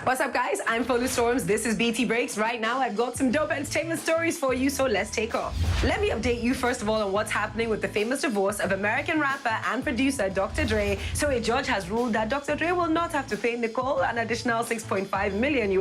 What's up, guys? I'm Folu Storms. This is BT Breaks. Right now, I've got some dope entertainment stories for you, so let's take off. Let me update you first of all on what's happening with the famous divorce of American rapper and producer Dr. Dre. So a judge has ruled that Dr. Dre will not have to pay Nicole an additional $6.5 million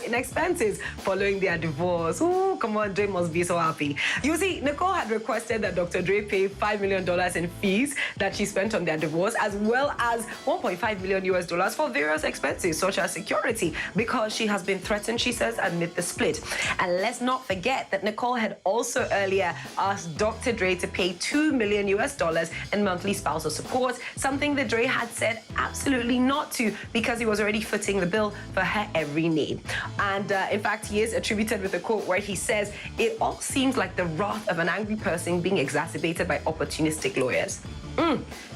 in expenses following their divorce. Ooh, come on, Dre must be so happy. You see, Nicole had requested that Dr. Dre pay $5 million in fees that she spent on their divorce, as well as $1.5 million for various expenses, such as security, because she has been threatened, she says, amid the split. And let's not forget that Nicole had also earlier asked Dr. Dre to pay $2 million in monthly spousal support, something that Dre had said absolutely not to because he was already footing the bill for her every need. And in fact, he is attributed with a quote where he says, "It all seems like the wrath of an angry person being exacerbated by opportunistic lawyers."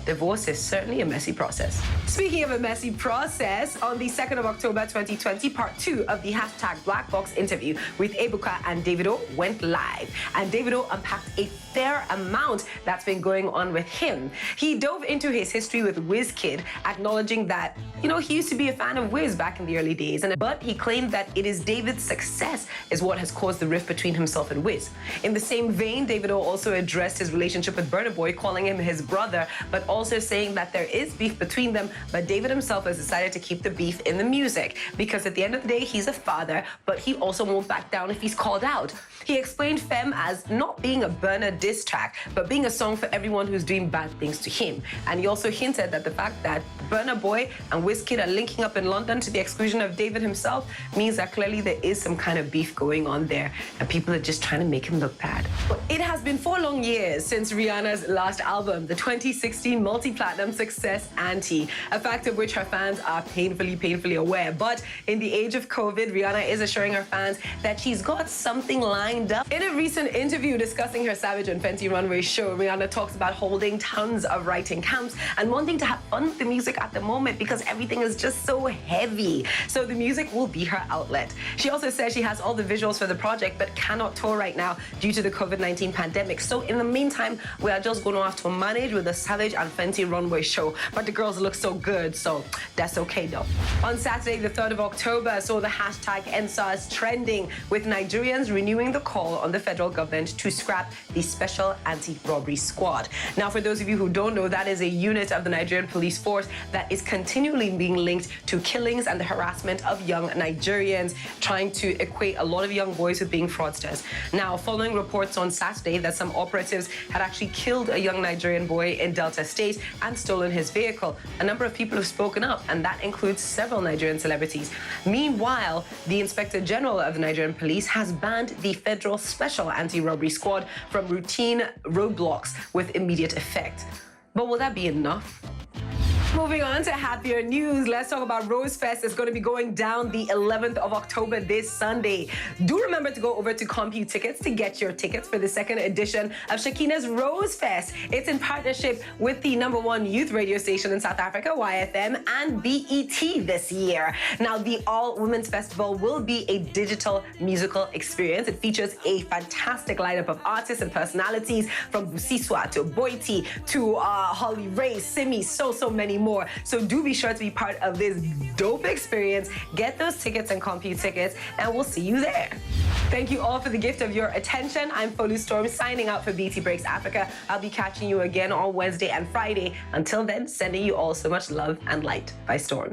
Divorce is certainly a messy process. Speaking of a messy process, on the 2nd of October 2020, part 2 of the Black Box interview with Ebuka and Davido went live. And Davido unpacked a fair amount that's been going on with him. He dove into his history with Wizkid, acknowledging that, he used to be a fan of Wiz back in the early days, but he claimed that it is David's success is what has caused the rift between himself and Wiz. In the same vein, Davido also addressed his relationship with Burna Boy, calling him his brother, but also saying that there is beef between them, but David himself has decided to keep the beef in the music because at the end of the day, he's a father, but he also won't back down if he's called out. He explained Femme as not being a Burna diss track, but being a song for everyone who's doing bad things to him. And he also hinted that the fact that Burna Boy and Wizkid are linking up in London to the exclusion of David himself means that clearly there is some kind of beef going on there, and people are just trying to make him look bad. It has been 4 long years since Rihanna's last album, the 2016 multi-platinum success Anti, a fact of which her fans are painfully aware. But in the age of COVID, Rihanna is assuring her fans that she's got something lined up. In a recent interview discussing her Savage and Fenty Runway show, Rihanna talks about holding tons of writing camps and wanting to have fun with the music at the moment because everything is just so heavy. So the music will be her outlet. She also says she has all the visuals for the project but cannot tour right now due to the COVID-19 pandemic. So in the meantime, we are just going to have to manage with the Savage and Fenty Runway show. But the girls look so good, so that's okay though. On Saturday, the 3rd of October, saw the #EndSARS trending, with Nigerians renewing the call on the federal government to scrap the Special Anti-Robbery Squad. Now, for those of you who don't know, that is a unit of the Nigerian police force that is continually being linked to killings and the harassment of young Nigerians, trying to equate a lot of young boys with being fraudsters. Now, following reports on Saturday that some operatives had actually killed a young Nigerian boy in Delta State and stolen his vehicle, a number of people have spoken up, and that includes several Nigerian celebrities. Meanwhile, the Inspector General of the Nigerian Police has banned the Federal Special Anti-Robbery Squad from routine roadblocks with immediate effect. But will that be enough? Moving on to happier news, let's talk about Rose Fest. It's going to be going down the 11th of October this Sunday. Do remember to go over to CompuTickets to get your tickets for the 2nd edition of Shakina's Rose Fest. It's in partnership with the #1 youth radio station in South Africa, YFM, and BET this year. Now, the All-Women's Festival will be a digital musical experience. It features a fantastic lineup of artists and personalities, from Busiswa to Boiti to Holly Ray, Simi, so many more. So do be sure to be part of this dope experience. Get those tickets on CompuTickets, and we'll see you there. Thank you all for the gift of your attention. I'm Folu Storm, signing out for BT Breaks Africa. I'll be catching you again on Wednesday and Friday. Until then, sending you all so much love and light. By Storm.